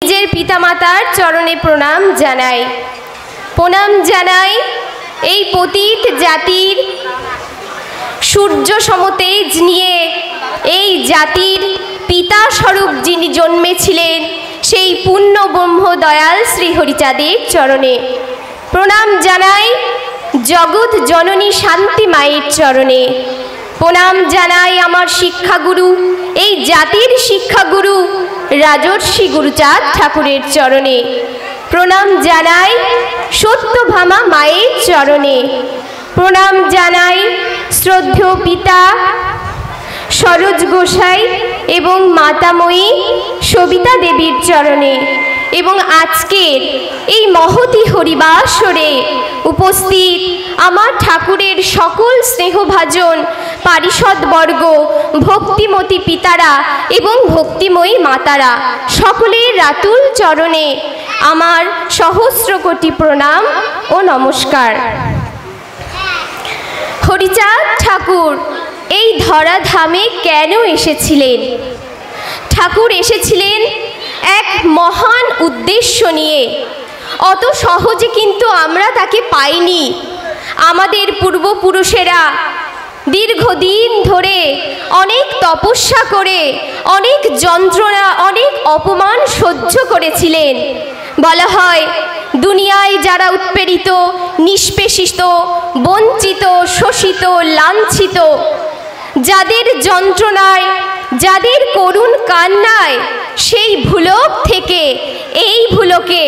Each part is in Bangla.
নিজের পিতামাতার চরণে প্রণাম জানাই। প্রণাম জানাই এই পতিত জাতির সূর্য সমতেজ নিয়ে এই জাতির পিতা স্বরূপ যিনি জন্মেছিলেন সেই পূর্ণ ব্রহ্ম দয়াল শ্রী হরিচাঁদের চরণে। প্রণাম জানাই জগৎ জননী শান্তি মায়ের চরণে। প্রণাম জানাই আমার শিক্ষাগুরু, এই জাতির শিক্ষাগুরু রাজর্ষি গুরুচাঁদ ঠাকুরের চরণে। প্রণাম জানাই সত্যভামা মায়ের চরণে। প্রণাম জানাই শ্রদ্ধেয় পিতা সরোজ গোসাই এবং মাতাময়ী সবিতা দেবীর চরণে। এবং আজকের এই মহতি হরিবাসরে উপস্থিত আমার ঠাকুরের সকল স্নেহভাজন পারিষদবর্গ, ভক্তিমতী পিতারা এবং ভক্তিময়ী মাতারা, সকলের রাতুল চরণে আমার সহস্র কোটি প্রণাম ও নমস্কার। হরিচাঁদ ঠাকুর এই ধরাধামে কেন এসেছিলেন? ঠাকুর এসেছিলেন এক মহান উদ্দেশ্য নিয়ে। অত সহজে কিন্তু আমরা তাকে পাইনি। আমাদের পূর্বপুরুষেরা দীর্ঘদিন ধরে অনেক তপস্যা করে, অনেক যন্ত্রণা, অনেক অপমান সহ্য করেছিলেন। বলা হয় দুনিয়ায় যারা উৎপীড়িত, নিষ্পেষিত, বঞ্চিত, শোষিত, লাঞ্ছিত, যাদের যন্ত্রণায়, যাদের করুণ কান্নায়, সেই ভুলক থেকে এই ভুলকে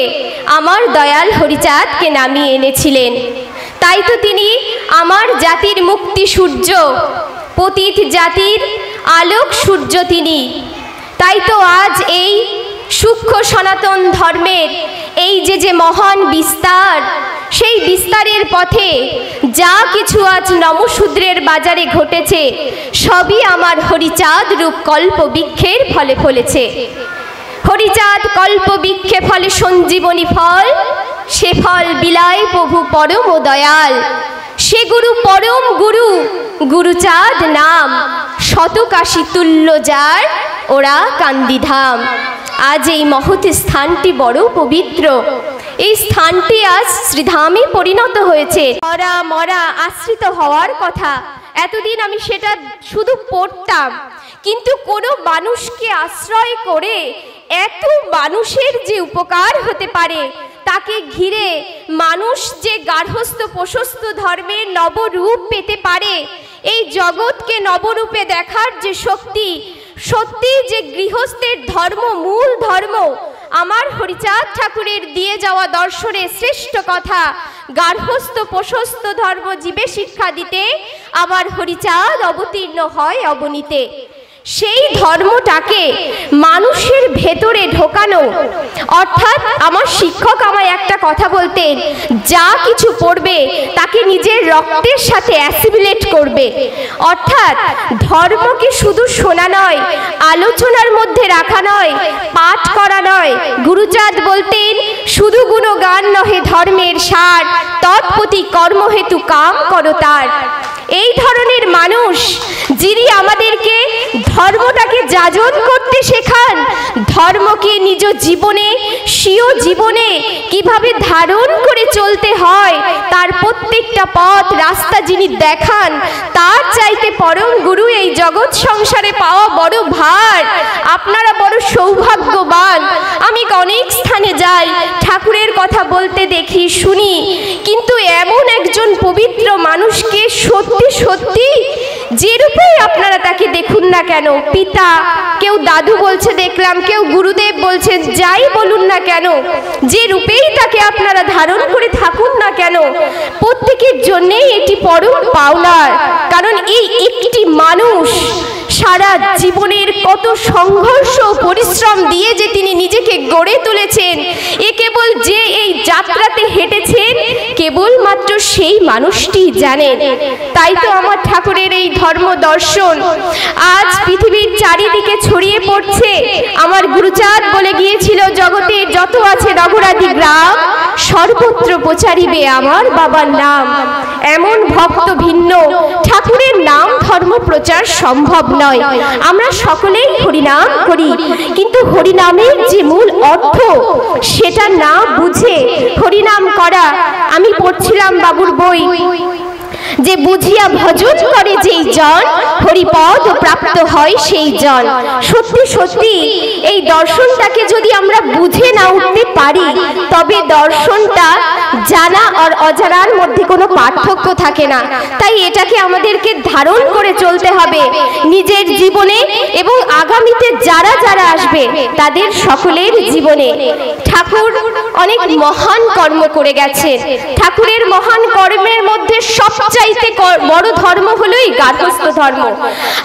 আমার দয়াল হরিচাঁদকে নামিয়ে এনেছিলেন। তাই তো তিনি আমার জাতির মুক্তি সূর্য, পতিত জাতির আলোক সূর্য তিনি। তাই তো আজ এই সূক্ষ্ম সনাতন ধর্মের এই যে মহান বিস্তার, সেই বিস্তারের পথে যা কিছু আজ নমশূদ্রের বাজারে ঘটেছে, সবই আমার হরিচাঁদ রূপ কল্পবৃক্ষের ফলে ফলেছে। হরিচাঁদ কল্পবৃক্ষে ফলে সঞ্জীবনী ফল, সে ফল বিলায় প্রভু পরম দয়াল। সে গুরু পরম গুরু, গুরুচাঁদ নাম, শতকাশী তুল্য যার ওরা কান্দিধাম। আজ এই মহৎ স্থানটি বড় পবিত্র। এই স্থানটি আজ শ্রীধামে পরিণত হয়েছে। মরা মরা আশ্রিত হওয়ার কথা, এতদিন আমি সেটা শুধু পড়তাম, কিন্তু কোনো মানুষকে আশ্রয় করে এত মানুষের যে উপকার হতে পারে, তাকে ঘিরে মানুষ যে গার্হস্থ্য প্রশস্ত ধর্মের নবরূপ পেতে পারে, এই জগৎকে নবরূপে দেখার যে শক্তি, সত্যি যে গৃহস্থের ধর্ম মূল ধর্ম, আমার হরিচাঁদ ঠাকুরের দিয়ে যাওয়া দর্শনের শ্রেষ্ঠ কথা, গার্হস্থ্য প্রশস্ত ধর্ম জীবে শিক্ষা দিতে আমার হরিচাঁদ অবতীর্ণ হয় অবনীতে। সেই ধর্মটাকে মানুষের ভেতরে ঢোকানো, অর্থাৎ আমার শিক্ষক আমায় একটা কথা বলতেন, যা কিছু পড়বে তাকে নিজের রক্তের সাথে অ্যাসিমিলেট করবে। অর্থাৎ ধর্মকে শুধু শোনা নয়, আলোচনার মধ্যে রাখা নয়, পাঠ করা নয়। গুরুচাঁদ বলতেন, শুধু গুণগান নহে ধর্মের সার, তৎপতি কর্মহেতু কাম করো তার। এই ধরনের মানুষ যিনি আমাদেরকে ধর্মটাকে যাজন করতে শেখান, ধর্মকে নিজ জীবনে, স্বীয় জীবনে কিভাবে ধারণ করে চলতে হয়, তার প্রত্যেকটা পথ রাস্তা যিনি দেখান, তার চাইতে পরম গুরু এই জগৎ সংসারে পাওয়া বড় ভার। আপনারা বড় সৌভাগ্যবান। আমি অনেক স্থানে যাই, ঠাকুরের কথা বলতে দেখি, শুনি, কিন্তু এমন একজন পবিত্র মানুষকে সত্যি সত্যি যে রূপেই আপনারা তাকে দেখুন না কেন, পিতা, কেউ দাদু বলছে দেখলাম, কেউ গুরুদেব বলছে, যাই বলুন না কেন, যে রূপেই তাকে আপনারা ধারণ করে থাকুন না কেন, প্রত্যেকের জন্যেই এটি পরম পাওনার। কারণ এই একটি মানুষ সারা জীবনের কত সংঘর্ষ পরিশ্রম দিয়ে যে তিনি নিজেকে গড়ে তুলেছেন, এ কেবল যে এই যাত্রাতে হেঁটেছেন কেবলমাত্র সেই মানুষটি জানেন। তাই তো আমার ঠাকুরের এই ধর্ম দর্শন আজ পৃথিবীর চারিদিকে ছড়িয়ে পড়ছে। আমার গুরুচাঁদ বলে গিয়েছিল, জগতের যত আছে নগরাদি গ্রাম, সর্বত্র প্রচারিবে আমার বাবার নাম। এমন ভক্ত ভিন্ন ঠাকুরের নাম ধর্ম প্রচার সম্ভব নয়। আমরা সকলেই হরিনাম করি, কিন্তু হরিনামের যে মূল অর্থ সেটা না বুঝে হরিনাম করা। আমি পড়ছিলাম বাবুর বই যে বুঝিয়া ভজন করে যেই জন, হরিপদ প্রাপ্ত হয় সেই জন। সত্যি সত্যি এই দর্শনটাকে যদি আমরা বুঝে না উঠতে পারি, তবে দর্শনটা জানা আর অজানার মধ্যে কোনো পার্থক্য থাকে না। তাই এটাকে আমাদেরকে ধারণ করে চলতে হবে নিজের জীবনে এবং আগামীতে যারা যারা আসবে তাদের সকলের জীবনে। ঠাকুর অনেক মহান কর্ম করে গেছে। ঠাকুরের মহান কর্মের মধ্যে সবচাইতে বড় ধর্ম হলোই গার্হস্থ্য ধর্ম।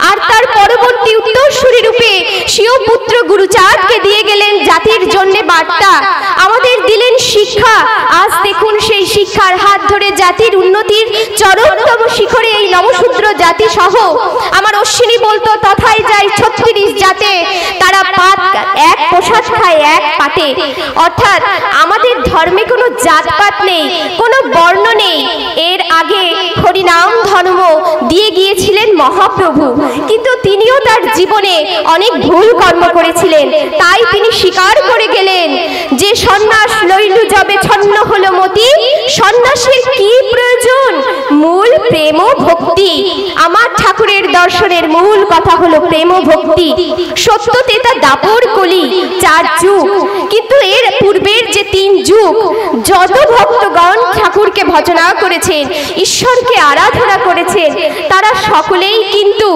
আর তার পরবর্তী উত্তরসূরি রূপে স্বীয় পুত্র গুরুচাঁদকে দিয়ে গেলেন জাতির জন্য বার্তা, আমাদের দিলেন শিক্ষা। আজ দেখুন সেই শিক্ষার হাত ধরে জাতির উন্নতির চরমতম শিখরে এই নমশূদ্র জাতি সহ আমার অশ্বিনী বলতো তথায় যায় 36 জাতে, তারা পাত এক প্রসাদ খায় এক পাতে। অর্থাৎ আমাদের ধর্মে কোনো জাতপাত নেই, কোনো বর্ণ নেই। এর আগে হরিনাম ধর্ম দিয়ে গিয়েছিলেন মহাপ্রভু, কিন্তু তিনিও তার জীবনে অনেক ভুল কর্ম করেছিলেন। তাই তিনি স্বীকার করে গেলেন যে সন্ন্যাস লইলু যবে ছন্ন হলো মতি, সন্ন্যাসের কি প্রয়োজন, মূল প্রেম ও ভক্তি। আমার ঠাকুরের দর্শনের মূল কথা হলো প্রেম ও ভক্তি। সত্য তেতা দাপর কলি 4 যুগ, কিন্তু এর পূর্বের যে 3 যুগ যত ভক্তগণ ঠাকুরকে ভজনা করেছেন, ঈশ্বরকে আরাধনা করেছেন, তারা সকলেই কিন্তু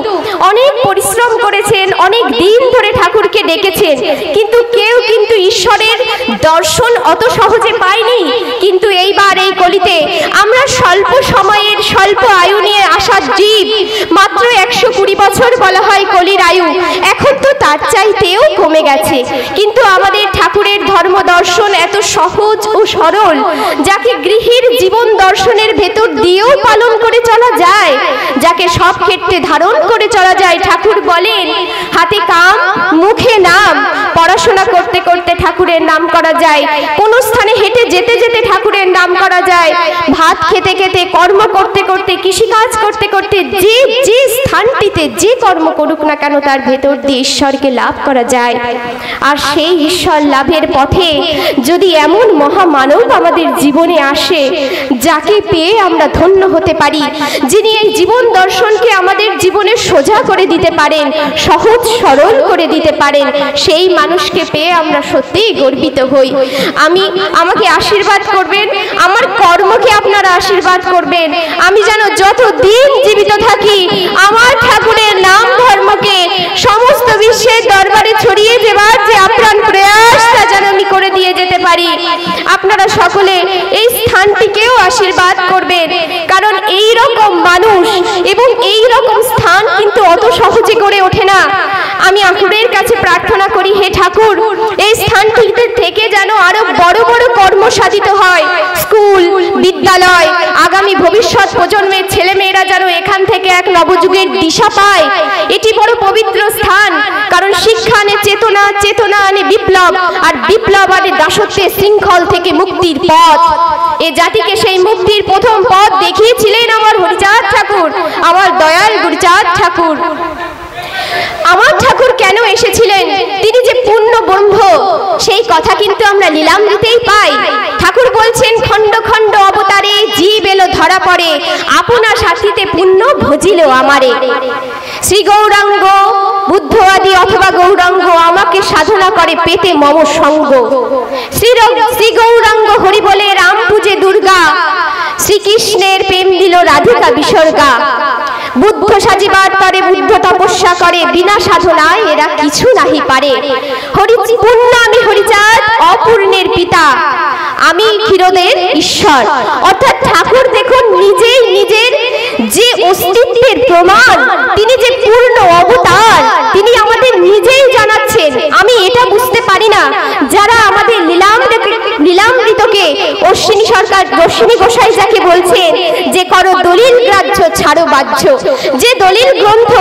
অনেক পরিশ্রম করেছেন, অনেক দিন ধরে ঠাকুরকে ডেকেছেন, কিন্তু কেউ কিন্তু ঈশ্বরের দর্শন অত সহজে পায়নি। কিন্তু এইবার এই কলিতে আমরা স্বল্প সময়ের স্বল্প আয়ু নিয়ে আসা জীব, মাত্র 120 বছর বলা হয় কলির আয়ু, এখন তো তার চাইতেও কমে গেছে। কিন্তু আমাদের ঠাকুরের ধর্ম দর্শন এত সহজ ও সরল, যাকে গৃহীর জীবন দর্শনের ভেতর দিয়েও পালন করে চলা যায়, যাকে সব ক্ষেত্রে ধারণ করে চলা যায়। ঠাকুর বলেন হাতে কাম মুখে নাম, পড়াশোনা করতে করতে ঠাকুরের নাম করা যায়, কোন স্থানে হেঁটে যেতে যেতে ঠাকুরের নাম করা যায়, ভাত খেতে খেতে, কর্ম করতে করতে, কৃষিকাজ করতে করতে, যে যে স্থানটিতে যে কর্ম করুক না কেন তার ভেতর দিয়ে ঈশ্বরকে লাভ করা যায়। আর সেই ঈশ্বর লাভের পথে যদি এমন মহামানব আমাদের জীবনে আসে, যাকে পেয়ে আমরা ধন্য হতে পারি, যিনি এই জীবন দর্শনকে আমাদের জীবনে সোজা করে দিতে পারেন, সহজ সরল করে দিতে পারেন, সেই মানুষকে পেয়ে আমরা সত্যিই গর্বিত হই। আমাকে আশীর্বাদ করবেন, আমার কর্মকে আপনারা আশীর্বাদ করবেন। আমি যেন যতদিন জীবিত থাকি আমার ঠাকুরের নাম ধর্মকে সমস্ত বিশ্বের দরবারে ছড়িয়ে দেবার যে আপ্রাণ প্রয়াস, তা যেন আমি করে দিয়ে যেতে পারি। আপনারা সকলে এই স্থানটিকেও আশীর্বাদ করবেন, কারণ এই রকম মানুষ এবং এই রকম স্থান কিন্তু অত সহজে করে ওঠে না। আমি ঠাকুরের কাছে প্রার্থনা করি, হে ঠাকুর, এই স্থানটিতে থেকে যেন আরো বড় বড় কর্ম সাধিত হয়, স্কুল বিদ্যালয়, আগামী ভবিষ্যৎ প্রজন্মের ছেলেমেয়েরা যেন এখান থেকে এক নবযুগের দিশা পায়। এটি বড় পবিত্র স্থান, কারণ শিক্ষা আনে চেতনা, চেতনা আনে বিপ্লব, আর বিপ্লব আনে দাসত্বের শৃঙ্খল থেকে মুক্তির পথ। এ জাতিকে সেই মুক্তির প্রথম পথ দেখিয়েছিলেন আমার হরিচাঁদ ঠাকুর, আমার দয়াল গুরুচাঁদ ঠাকুর। আমার ঠাকুর কেন এসেছিলেন, তিনি যে পূর্ণ ব্রহ্ম, সেই কথা কিন্তু আমরা লীলামৃতেই পাই। ঠাকুর বলছেন খণ্ড খণ্ড অবতারে জীব এলো ধরা পড়ে, আপনা সাথীতে পুণ্য ভজিল আমারে। শ্রী গৌরাঙ্গ বুদ্ধ আদি অথবা গৌরাঙ্গ আমাকে সাধনা করে পেতে মম সঙ্গ। শ্রী গৌরাঙ্গ হরি বলে রাম পূজে দুর্গা, শ্রীকৃষ্ণের প্রেম দিল রাধিকা বিসর্গা। বুদ্ধ সাজিবার তরে বুদ্ধ তপস্যা করে, বিনা সাধনায় এরা কিছু নাহি পারে। পূর্ণ আমি হরিচাঁদ, অপূর্ণের পিতা, আমি ক্ষীরোদের ঈশ্বর। অর্থাৎ ঠাকুর দেখুন নিজেই নিজের যে অস্তিত্বের প্রমাণ, তিনি যে পূর্ণ অবতার, তিনি আমাদের নিজেই জানাচ্ছেন। আমি এটা বুঝতে পারি না, যারা আমাদের লীলামৃতকে অশ্বিনী গোসাই যাকে বলছেন যে করো দলিল গ্রাহ্য ছাড়ো বাহ্য, যে দলিল গ্রন্থ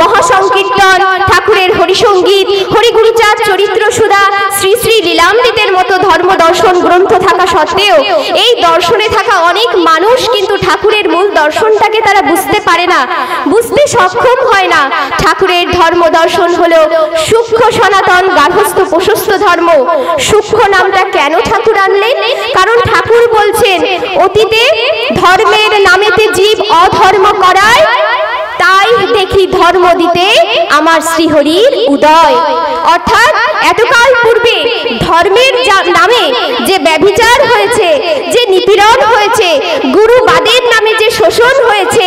মহাসংকীর্তন, ঠাকুরের হরিসঙ্গীত, হরিগুরুচাঁদ চরিত্র সুধা, শ্রী শ্রী লীলামৃতের মতো ধর্ম দর্শন গ্রন্থ থাকা সত্ত্বেও এই দর্শনে থাকা অনেক মানুষ কিন্তু ঠাকুরের মূল দর্শনটাকে তারা বুঝতে পারে না, বুঝতে সক্ষম হয় না। ঠাকুরের ধর্ম দর্শন হলো সূক্ষ্ম সনাতন গার্হস্থ্য প্রশস্ত ধর্ম। সূক্ষ্ম নামটা কেন ঠাকুর আনলেন? কারণ ঠাকুর বলছেন অতীতে ধর্মের নামেতে জীব অধর্ম করায়, তাই দেখি ধর্ম দিতে আমার শ্রীহরির উদয়। অর্থাৎ এতকাল পূর্বে ধর্মের নামে যে ব্যভিচার হয়েছে, যে নিপীড়ন হয়েছে, গুরুবাদের নামে যে শোষণ হয়েছে,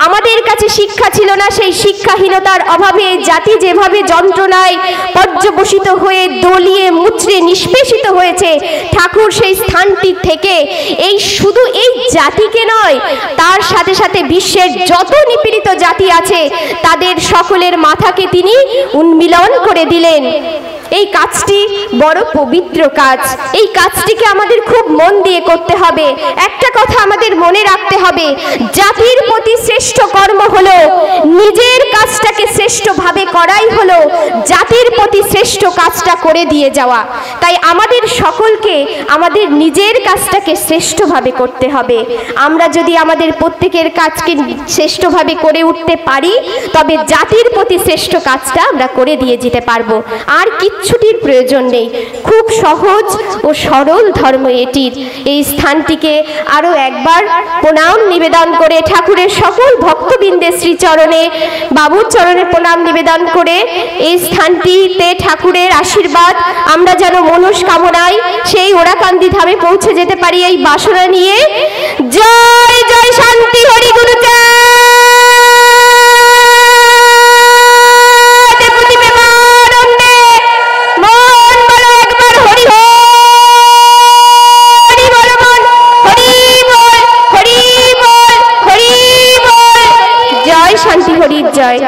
আমাদের কাছে শিক্ষা ছিল না, সেই শিক্ষাহীনতার অভাবে জাতি যেভাবে যন্ত্রণায় পর্যবসিত হয়ে দলিয়ে মুচড়ে নিষ্পেষিত হয়েছে, ঠাকুর সেই স্থানটি থেকে এই শুধু এই জাতিকে নয়, তার সাথে সাথে বিশ্বের যত নিপীড়িত জাতি আছে তাদের সকলের মাথাকে তিনি উন্মিলন করে দিলেন। এই কাজটি বড় পবিত্র কাজ। এই কাজটিকে আমাদের খুব মন দিয়ে করতে হবে। একটা কথা আমাদের মনে রাখতে হবে, জাতির প্রতি শ্রেষ্ঠ কর্ম হলো নিজের কাজটাকে শ্রেষ্ঠভাবে করাই হলো জাতির প্রতি শ্রেষ্ঠ কাজটা করে দিয়ে যাওয়া। তাই আমাদের সকলকে আমাদের নিজের কাজটাকে শ্রেষ্ঠভাবে করতে হবে। আমরা যদি আমাদের প্রত্যেকের কাজকে শ্রেষ্ঠভাবে করে উঠতে পারি, তবে জাতির প্রতি শ্রেষ্ঠ কাজটা আমরা করে দিয়ে যেতে পারবো। আর কিচ্ছুটির প্রয়োজন নেই। খুব সহজ ও সরল ধর্ম এটির। এই স্থানটিকে আরো একবার প্রণাম নিবেদন করে ঠাকুরের সকল ভক্তবৃন্দের শ্রীচরণে, বাবুর চরণে প্রণাম নিবেদন করে এই স্থানটিতে ঠাকুরের আশীর্বাদ আমরা যেন মনস্কামনায় সেই ওরাকান্দি ধামে পৌঁছে যেতে পারি এই বাসনা নিয়ে। জয় জয় শান্তি হরি গুরু জয় শান্তি হরির জয়,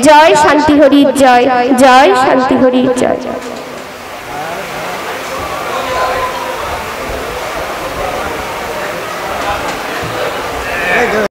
জয় শান্তি হরির জয়, জয় শান্তি হরির জয়।